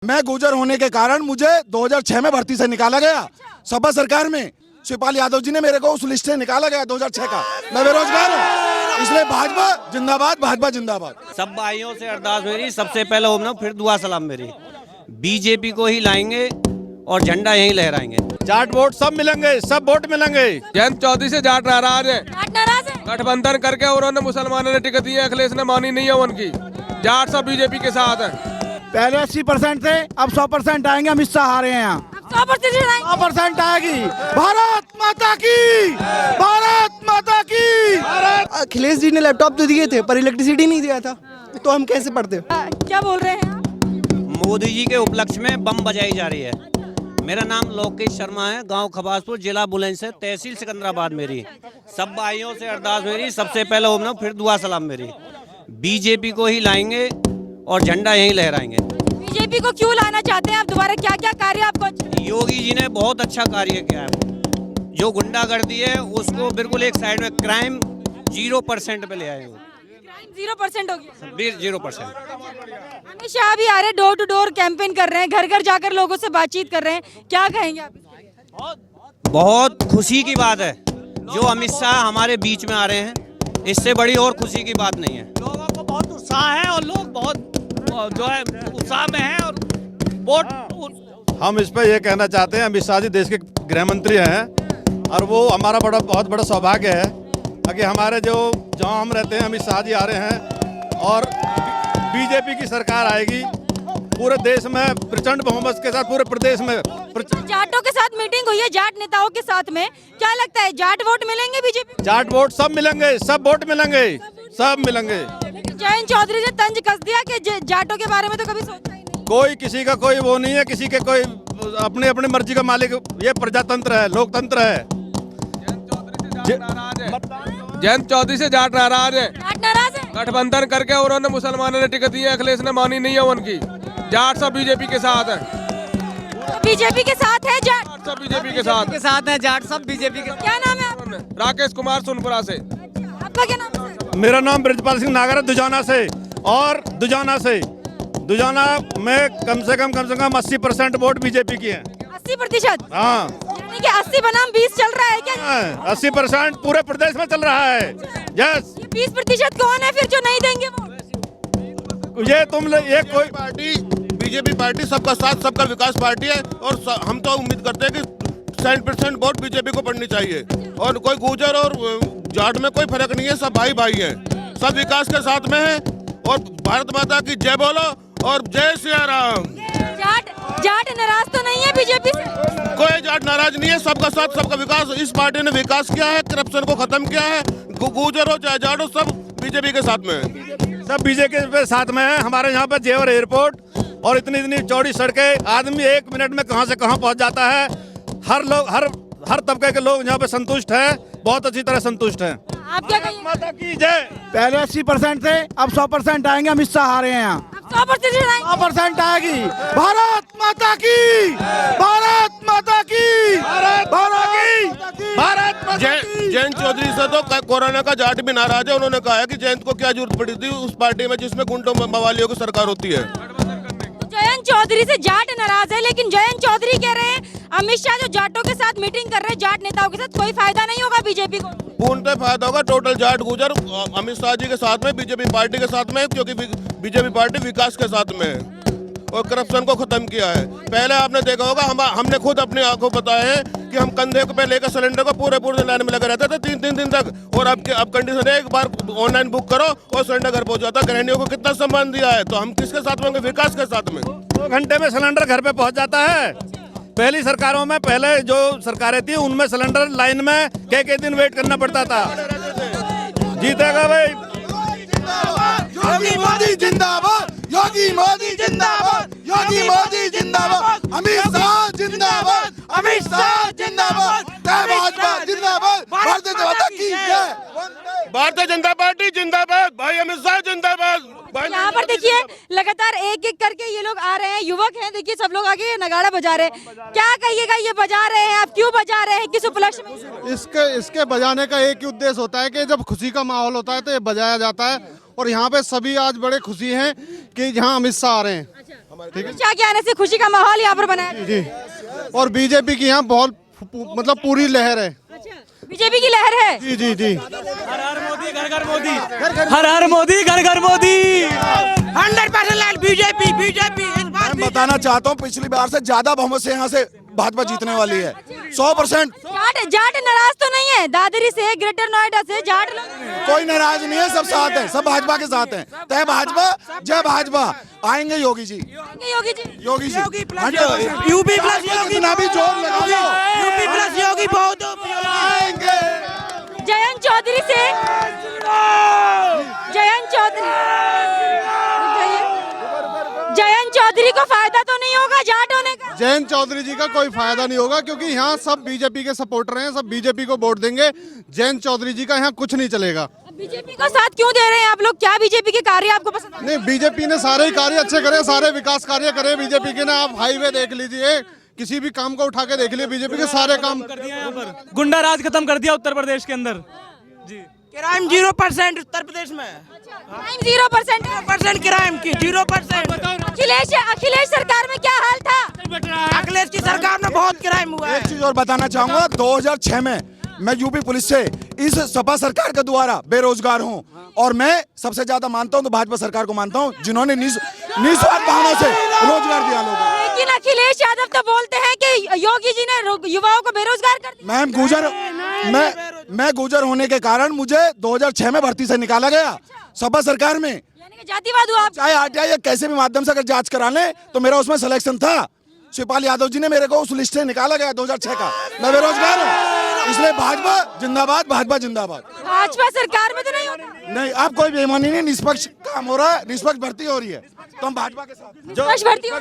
मैं गुर्जर होने के कारण मुझे 2006 में भर्ती से निकाला गया। सपा सरकार में शिवपाल यादव जी ने मेरे को उस लिस्ट से निकाला गया 2006 का। मैं बेरोजगार हूँ, इसलिए भाजपा जिंदाबाद, भाजपा जिंदाबाद। सब भाइयों से अरदास मेरी, सबसे पहले ओम फिर दुआ सलाम मेरी। बीजेपी को ही लाएंगे और झंडा यहीं लहराएंगे। जाट वोट सब मिलेंगे, सब वोट मिलेंगे। जयंत चौधरी से जाट नाराज है, नाराज है। गठबंधन करके उन्होंने मुसलमानों ने टिकट दी है, अखिलेश ने मानी नहीं है उनकी। जाट सब बीजेपी के साथ है। पहले 80% थे, अब 100% आएंगे। अमित शाह हारे हैं यहाँ, 100% आएगी। भारत माता की, भारत माता की। अखिलेश जी ने लैपटॉप तो दिए थे पर इलेक्ट्रिसिटी नहीं दिया था, तो हम कैसे पढ़ते? क्या बोल रहे हैं आप? मोदी जी के उपलक्ष्य में बम बजाई जा रही है। मेरा नाम लोकेश शर्मा है, गांव खबासपुर, जिला बुलंदशहर, तहसील सिकंदराबाद मेरी। सब भाइयों से अरदास मेरी, सबसे पहले ओम फिर दुआ सलाम मेरी। बीजेपी को ही लाएंगे और झंडा यहीं लहराएंगे। बीजेपी को क्यों लाना चाहते हैं आप दोबारा? क्या क्या कार्य आपको? योगी जी ने बहुत अच्छा कार्य किया है। जो गुंडागर्दी है उसको बिल्कुल एक साइड में, क्राइम 0% पे ले आए हो। 0% हो गया, 0%। अमित शाह भी आ रहे, डोर टू डोर कैंपेन कर रहे हैं, घर घर जाकर लोगों से बातचीत कर रहे हैं। क्या कहेंगे आप? बहुत खुशी की बात है जो अमित शाह हमारे बीच में आ रहे हैं। इससे बड़ी और खुशी की बात नहीं है। लोगों को बहुत उत्साह है और लोग बहुत जो है उत्साह में है। और वोट हम इस पे ये कहना चाहते हैं, अमित शाह जी देश के गृह मंत्री हैं और वो हमारा बहुत बड़ा सौभाग्य है कि हमारे जहाँ हम रहते हैं अमित शाह जी आ रहे हैं और बीजेपी की सरकार आएगी पूरे देश में प्रचंड बहुमत के साथ, पूरे प्रदेश में। जाटों के साथ मीटिंग हुई है, जाट नेताओं के साथ में। क्या लगता है, जाट वोट मिलेंगे बीजेपी? जाट वोट सब मिलेंगे, सब वोट मिलेंगे, सब मिलेंगे। जयंत चौधरी ने तंज कस दिया कि जाटों के बारे में तो कभी सोचा ही नहीं। कोई किसी का कोई वो नहीं है, किसी के कोई अपनी अपनी मर्जी का मालिक। ये प्रजातंत्र है, लोकतंत्र है। जयंत चौधरी से जाट नाराज है, जाट नाराज है। गठबंधन करके उन्होंने मुसलमानों ने टिकट दी है, अखिलेश ने मानी नहीं है उनकी। जाट सब बीजेपी के साथ है। बीजेपी के साथ है जाट, सब बीजेपी के साथ है। जाट सब बीजेपी के। क्या नाम है आपका? राकेश कुमार सोनपुरा से। आपका क्या नाम है? मेरा नाम ब्रजपाल सिंह नागर है, दुजाना से। और दुजाना में कम से कम 80% वोट बीजेपी की है। 80%? हाँ, यानी कि 80 बनाम 20 चल रहा है क्या? 80% पूरे प्रदेश में चल रहा है। यस। 20% कौन है फिर जो नहीं देंगे वोट? ये ये कोई पार्टी, बीजेपी पार्टी सबका साथ सबका विकास पार्टी है और हम तो उम्मीद करते हैं कि 100% वोट बीजेपी को पड़नी चाहिए। और कोई गुर्जर और जाट में कोई फर्क नहीं है, सब भाई भाई हैं, सब विकास के साथ में है। और भारत माता की जय बोलो और जय सिया राम। जाट नाराज तो नहीं है बीजेपी से? कोई जाट नाराज नहीं है, सबका साथ सबका विकास। इस पार्टी ने विकास किया है, करप्शन को खत्म किया है। गुर्जर हो चाहे जाट हो, सब बीजेपी के साथ में है। सब बीजेपी के साथ में है। हमारे यहाँ पे जेवर एयरपोर्ट और इतनी चौड़ी सड़कें, आदमी 1 मिनट में कहाँ से कहाँ पहुँच जाता है। हर तबके के लोग यहाँ पे संतुष्ट है, बहुत अच्छी तरह संतुष्ट है। आप क्या कहेंगे? माता की जय। पहले 80% थे, अब 100% आएंगे। अमित शाह हारे हैं यहाँ, 100% आएगी। भारत माता की, भारत माता की, भारत माता की, भारत माता की। जयंत चौधरी से तो कोरोना का जाट भी नाराज है। उन्होंने कहा है कि जयंत को क्या जरूरत पड़ी थी उस पार्टी में जिसमें गुंडों मवालियों की सरकार होती है। जयंत चौधरी से जाट नाराज है, लेकिन जयंत चौधरी कह रहे हैं अमित शाह जो जाटों के साथ मीटिंग कर रहे हैं, जाट नेताओं के साथ, कोई फायदा नहीं होगा बीजेपी को। पूर्णतः फायदा होगा। टोटल जाट गुर्जर अमित शाह जी के साथ में, बीजेपी पार्टी के साथ में, क्योंकि बीजेपी पार्टी विकास के साथ में है और करप्शन को खत्म किया है। पहले आपने देखा होगा, हमने खुद अपनी आंखों बताया है कि हम कंधे पे लेकर सिलेंडर को पूरे लाइन में लगे रहते थे 3 दिन तक। और अब कंडीशन है, एक बार ऑनलाइन बुक करो और सिलेंडर घर पहुंच जाता। गृहिणियों को कितना सम्मान दिया है, तो हम किसके साथ में? विकास के साथ में। 2 घंटे में सिलेंडर घर पे पहुंच जाता है। पहली सरकारों में, पहले जो सरकारें थी उनमें सिलेंडर लाइन में कई दिन वेट करना पड़ता था। जीतेगा भाई योगी मोदी जिंदाबाद, योगी मोदी जिंदाबाद, योगी मोदी जिंदाबाद, अमित शाह जिंदाबाद, अमित शाह जिंदाबाद, भाजपा जिंदाबाद, भारतीय जनता पार्टी की जय। भारतीय जनता पार्टी जिंदाबाद, भाई अमित शाह जिंदाबाद। यहाँ पर देखिए लगातार एक एक करके ये लोग आ रहे हैं, युवक हैं, देखिए सब लोग आगे नगाड़ा बजा रहे हैं। क्या कहिएगा, ये बजा रहे हैं, आप क्यों बजा रहे हैं, किस उपलक्ष्य में? इसके बजाने का एक ही उद्देश्य होता है कि जब खुशी का माहौल होता है तो ये बजाया जाता है। और यहाँ पे सभी आज बड़े खुशी हैं कि यहाँ अमित शाह आ रहे हैं। क्या क्या आने से खुशी का माहौल यहाँ पर बनाया गया? जी और बीजेपी की यहाँ बहुत मतलब पूरी लहर है। बीजेपी की लहर है। जी जी जी। हर हर मोदी घर घर मोदी, हर हर मोदी घर घर मोदी, 100% बीजेपी बीजेपी। मैं बताना चाहता हूँ पिछली बार से ज्यादा बहुमत से यहाँ से भाजपा जीतने वाली है 100%। जाट नाराज तो नहीं है? दादरी से, ग्रेटर नोएडा से जाट लोग कोई नाराज नहीं है, सब साथ है, सब भाजपा के साथ हैं। तय भाजपा जय भाजपा। आएंगे योगी जी, योगी जी। योगी जी यूपी प्लस योगी, इतना भी जोर लगा लो, यूपी प्लस योगी बहुत आएंगे। जयंत चौधरी से, जयंत चौधरी को फायदा तो नहीं होगा जाट होने का? जयंत चौधरी जी का कोई फायदा नहीं होगा क्योंकि यहाँ सब बीजेपी के सपोर्टर हैं, सब बीजेपी को वोट देंगे। जयंत चौधरी जी का यहाँ कुछ नहीं चलेगा। बीजेपी को साथ क्यों दे रहे हैं आप लोग? क्या बीजेपी के कार्य आपको पसंद है? नहीं, बीजेपी ने सारे ही कार्य अच्छे करे, सारे विकास कार्य करे बीजेपी के ना। आप हाईवे देख लीजिए, किसी भी काम को उठा के देख लीजिए, बीजेपी के सारे काम कर दिया यहाँ पर। गुंडा राज खत्म कर दिया उत्तर प्रदेश के अंदर जी। क्राइम 0% उत्तर प्रदेश में, 0% क्राइम की 0%। अखिलेश सरकार में क्या हाल था? अखिलेश की सरकार में बहुत क्राइम हुआ है। एक चीज और बताना चाहूंगा, 2006 में मैं यूपी पुलिस से इस सपा सरकार के द्वारा बेरोजगार हूं और मैं सबसे ज्यादा मानता हूं तो भाजपा सरकार को मानता हूं जिन्होंने निस्वार्थ भावना से रोजगार दिया लोगों को। लेकिन अखिलेश यादव तो बोलते हैं कि योगी जी ने युवाओं को बेरोजगार कर दिया। मैं गुजर होने के कारण मुझे 2006 में भर्ती से निकाला गया सपा सरकार में। यानी कि जातिवाद हुआ आप? चाहे आरटीआई या कैसे भी माध्यम से अगर जांच करा लें तो मेरा उसमें सिलेक्शन था। शिवपाल यादव जी ने मेरे को उस लिस्ट से निकाला गया 2006 का। मैं बेरोजगार हूँ, इसलिए भाजपा जिंदाबाद, भाजपा जिंदाबाद। भाजपा सरकार में तो नहीं होता? नहीं, अब कोई बेईमानी नहीं, निष्पक्ष काम हो रहा है, निष्पक्ष भर्ती हो रही है तो हम भाजपा के साथ। जो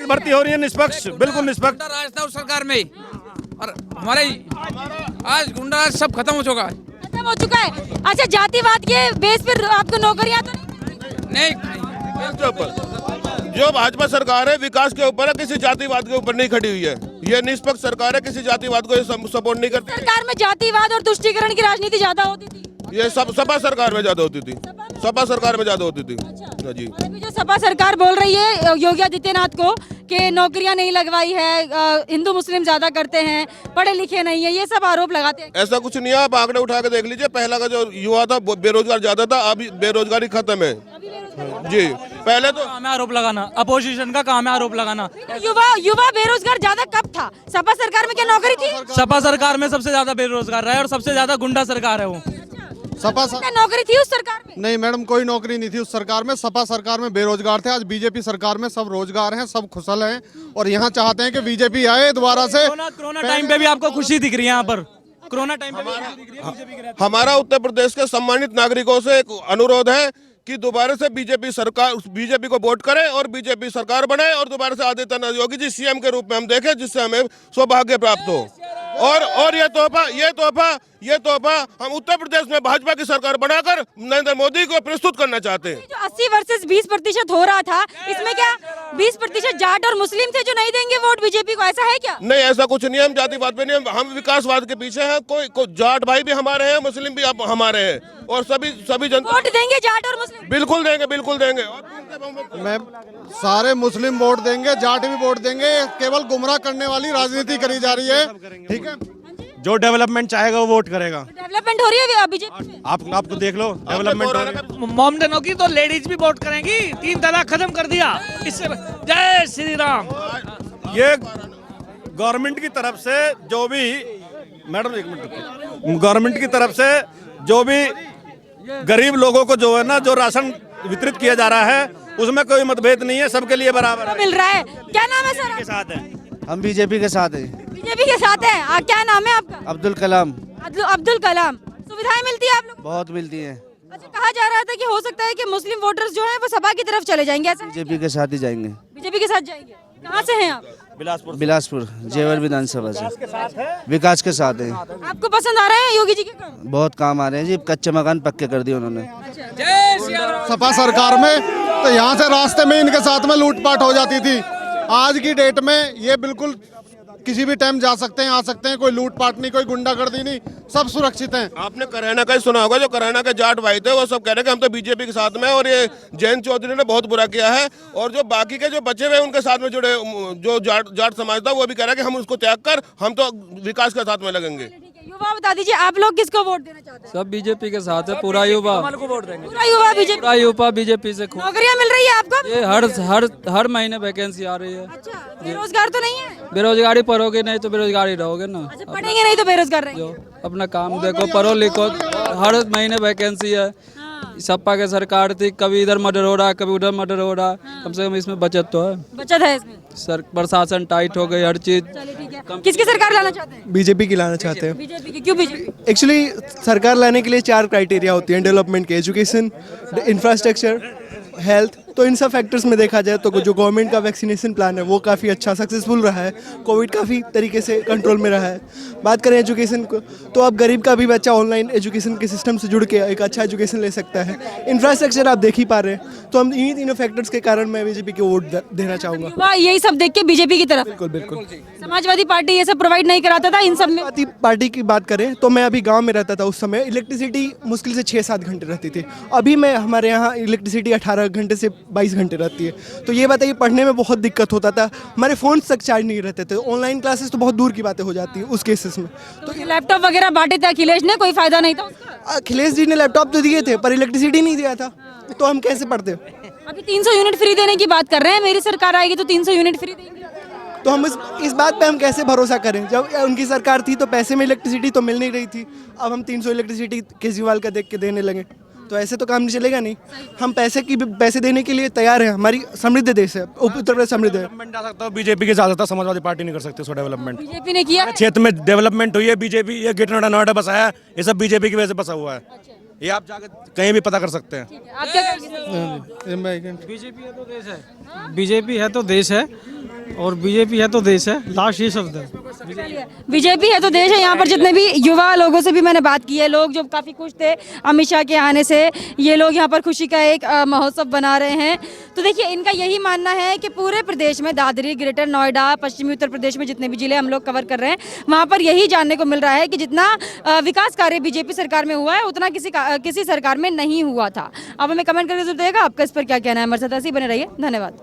भर्ती हो रही है निष्पक्ष, बिल्कुल निष्पक्ष। राज था उस सरकार में और हमारे आज गुंडा राज सब खत्म हो चुका है। खत्म हो चुका है। अच्छा, जातिवाद के बेस पर आपको नौकरियां तो नहीं, के ऊपर जो भाजपा सरकार है विकास के ऊपर है, किसी जातिवाद के ऊपर नहीं खड़ी हुई है। ये निष्पक्ष सरकार है, किसी जातिवाद को सपोर्ट नहीं करती। सरकार में जातिवाद और तुष्टीकरण की राजनीति ज्यादा होती थी। ये सब सपा सरकार में ज्यादा होती थी, सपा सरकार में ज्यादा होती थी। अच्छा। जी, अभी जो सपा सरकार बोल रही है योगी आदित्यनाथ को कि नौकरियां नहीं लगवाई है, हिंदू मुस्लिम ज्यादा करते हैं, पढ़े लिखे नहीं है, ये सब आरोप लगाते हैं। ऐसा कुछ नहीं है, आप आंकड़े उठा के देख लीजिए। पहला का जो युवा था बेरोजगार ज्यादा था, अभी बेरोजगारी खत्म है। जी, पहले तो काम है आरोप लगाना, अपोजिशन का काम है आरोप लगाना। युवा बेरोजगार ज्यादा कब था? सपा सरकार में क्या नौकरी थी? सपा सरकार में सबसे ज्यादा बेरोजगार रहा है और सबसे ज्यादा गुंडा सरकार है वो। सपा क्या नौकरी थी उस सरकार में? नहीं मैडम, कोई नौकरी नहीं थी उस सरकार में। सपा सरकार में बेरोजगार थे, आज बीजेपी सरकार में सब रोजगार हैं, सब खुशल हैं और यहाँ चाहते हैं कि बीजेपी आए दोबारा से। कोरोना टाइम पे भी आपको खुशी दिख रही है यहाँ पर? कोरोना टाइम पे भी खुशी दिख रही है बीजेपी के रहते? हमारा उत्तर प्रदेश के सम्मानित नागरिकों से एक अनुरोध है कि दोबारा से बीजेपी सरकार, बीजेपी को वोट करें और बीजेपी सरकार बने और दोबारा से आदित्यनाथ योगी जी सीएम के रूप में हम देखें, जिससे हमें सौभाग्य प्राप्त हो। और ये तोहफा हम उत्तर प्रदेश में भाजपा की सरकार बनाकर नरेंद्र मोदी को प्रस्तुत करना चाहते हैं। जो 80 वर्सेस 20% हो रहा था, इसमें क्या 20% जाट और मुस्लिम थे जो नहीं देंगे वोट बीजेपी को, ऐसा है क्या? नहीं, ऐसा कुछ नहीं है। हम जातिवाद पे नहीं, हम विकासवाद के पीछे हैं। कोई जाट भाई भी हमारे हैं, मुस्लिम भी हमारे हैं और सभी जनता वोट देंगे जाट और मुस्लिम? बिल्कुल देंगे, बिल्कुल देंगे। मैं सारे मुस्लिम वोट देंगे, जाट भी वोट देंगे। केवल गुमराह करने वाली राजनीति करी जा रही है, ठीक है। जो डेवलपमेंट चाहेगा वो वोट करेगा। डेवलपमेंट हो रही है बीजेपी में? आपको देख लो, डेवलपमेंट हो रहा है। मोमडन होगी तो लेडीज भी वोट करेंगी। 3 तलाक खत्म कर दिया इससे। जय श्री राम। ये गवर्नमेंट की तरफ से जो भी, मैडम एक मिनट रुकिए, गवर्नमेंट की तरफ से जो भी गरीब लोगों को जो है ना, जो राशन वितरित किया जा रहा है उसमें कोई मतभेद नहीं है, सबके लिए बराबर मिल रहा है। क्या नाम है सर? के साथ है। हम बीजेपी के साथ हैं। बीजेपी के साथ है। क्या नाम है आपका? अब्दुल कलाम। अब्दुल कलाम। सुविधाएं मिलती है आप लोग? बहुत मिलती हैं। अच्छा, कहा जा रहा था कि हो सकता है कि मुस्लिम वोटर्स जो हैं वो सपा की तरफ चले जाएंगे, ऐसा? बीजेपी के साथ ही जाएंगे। बीजेपी के साथ जाएंगे। कहाँ से हैं आप? बिलासपुर जेवर विधानसभा से। विकास के साथ हैं। आपको पसंद आ रहे हैं योगी जी के काम? बहुत काम आ रहे हैं जी, कच्चे मकान पक्के कर दिए उन्होंने। सपा सरकार में तो यहाँ से रास्ते में इनके साथ में लूटपाट हो जाती थी। आज की डेट में ये बिल्कुल किसी भी टाइम जा सकते हैं, आ सकते हैं, कोई लूटपाट नहीं, कोई गुंडागर्दी नहीं, सब सुरक्षित हैं। आपने करैना का ही सुना होगा, जो करैना के जाट भाई थे वो सब कह रहे हैं कि हम तो बीजेपी के साथ में, और ये जयंत चौधरी ने बहुत बुरा किया है, और जो बाकी के जो बचे हुए उनके साथ में जुड़े जो जाट समाज था वो भी कह रहा है कि हम उसको त्याग कर हम तो विकास के साथ में लगेंगे। युवा बता दीजिए, आप लोग किसको वोट देना चाहते हैं? सब बीजेपी के साथ है, पूरा युवा पूरा युवा बीजेपी। पूरा युवा बीजेपी से खुश। नौकरियां मिल रही है आपको? ये हर महीने वैकेंसी आ रही है। अच्छा, बेरोजगार तो नहीं है? बेरोजगारी पढ़ोगे नहीं तो बेरोजगारी रहोगे ना। अच्छा, पढ़ेंगे नहीं तो बेरोजगार रहेंगे। जो अपना काम देखो, पढ़ो लिखो, हर महीने वैकेंसी है। सपा के सरकार थी, कभी इधर मर्डर हो रहा है, कभी उधर मर्डर हो रहा है। कम से कम इसमें बचत तो है। बचत है इसमें। सर प्रशासन टाइट हो गई, हर चीज। चलिए ठीक है। किसकी सरकार लाना चाहते हैं? बीजेपी की लाना चाहते हैं। बीजेपी की। क्यों बीजेपी? एक्चुअली सरकार लाने के लिए 4 क्राइटेरिया होती हैं डेवलपमेंट के, एजुकेशन, इंफ्रास्ट्रक्चर, हेल्थ। तो इन सब फैक्टर्स में देखा जाए तो जो गवर्नमेंट का वैक्सीनेशन प्लान है वो काफ़ी अच्छा सक्सेसफुल रहा है, कोविड काफ़ी तरीके से कंट्रोल में रहा है। बात करें एजुकेशन को, तो अब गरीब का भी बच्चा ऑनलाइन एजुकेशन के सिस्टम से जुड़ के एक अच्छा एजुकेशन ले सकता है। इंफ्रास्ट्रक्चर आप देख ही पा रहे हैं। तो हम इन्हीं तीनों फैक्टर्स के कारण मैं बीजेपी को वोट देना चाहूँगा। युवा यही सब देख के बीजेपी की तरफ। बिल्कुल बिल्कुल। समाजवादी पार्टी ये सब प्रोवाइड नहीं कराता था इन सब में? पार्टी की बात करें तो मैं अभी गांव में रहता था, उस समय इलेक्ट्रिसिटी मुश्किल से 6-7 घंटे रहती थी। अभी मैं हमारे यहाँ इलेक्ट्रिसिटी 18 घंटे से 22 घंटे रहती है। तो ये बताइए, पढ़ने में बहुत दिक्कत होता था, हमारे फ़ोन तक चार्ज नहीं रहते थे। ऑनलाइन क्लासेस तो बहुत दूर की बातें हो जाती हैं उस केसेस में। तो लैपटॉप वगैरह बांटे थे अखिलेश ने, कोई फायदा नहीं था उसका? अखिलेश जी ने लैपटॉप तो दिए थे पर इलेक्ट्रिसिटी नहीं दिया था, तो हम कैसे पढ़ते? अभी 300 यूनिट फ्री देने की बात कर रहे हैं, मेरी सरकार आएगी तो 300 यूनिट फ्री देंगे। तो हम इस बात पे हम कैसे भरोसा करें? जब उनकी सरकार थी तो पैसे में इलेक्ट्रिसिटी तो मिल नहीं रही थी, अब हम 300 इलेक्ट्रिसिटी केजरीवाल का देख के देने लगे, तो ऐसे तो काम नहीं चलेगा। नहीं, हम पैसे देने के लिए तैयार हैं। हमारी समृद्ध देश है, उत्तर प्रदेश समृद्ध है। डेवलपमेंट आ सकता है बीजेपी के साथ, समाजवादी पार्टी नहीं कर सकती उसका डेवलपमेंट। बीजेपी ने किया क्षेत्र में डेवलपमेंट हुई है, बीजेपी ये गेट नोएडा बसाया है, ये सब बीजेपी की वजह से बसा हुआ है। ये आप जाकर कहीं भी पता कर सकते हैं। आप क्या कहेंगे? बीजेपी है तो देश है, बीजेपी है तो देश है, और बीजेपी है तो देश है। लास्ट ये शब्द है, बीजेपी है तो देश है। यहाँ पर जितने भी युवा लोगों से भी मैंने बात की है, लोग जो काफ़ी खुश थे अमित शाह के आने से। ये लोग यहाँ पर खुशी का एक महोत्सव बना रहे हैं। तो देखिए, इनका यही मानना है कि पूरे प्रदेश में, दादरी, ग्रेटर नोएडा, पश्चिमी उत्तर प्रदेश में जितने भी जिले हम लोग कवर कर रहे हैं, वहाँ पर यही जानने को मिल रहा है कि जितना विकास कार्य बीजेपी सरकार में हुआ है उतना किसी सरकार में नहीं हुआ था। अब हमें कमेंट करके जरूर देगा आपका इस पर क्या कहना है। हमारे साथ ऐसे ही बने रहिए। धन्यवाद।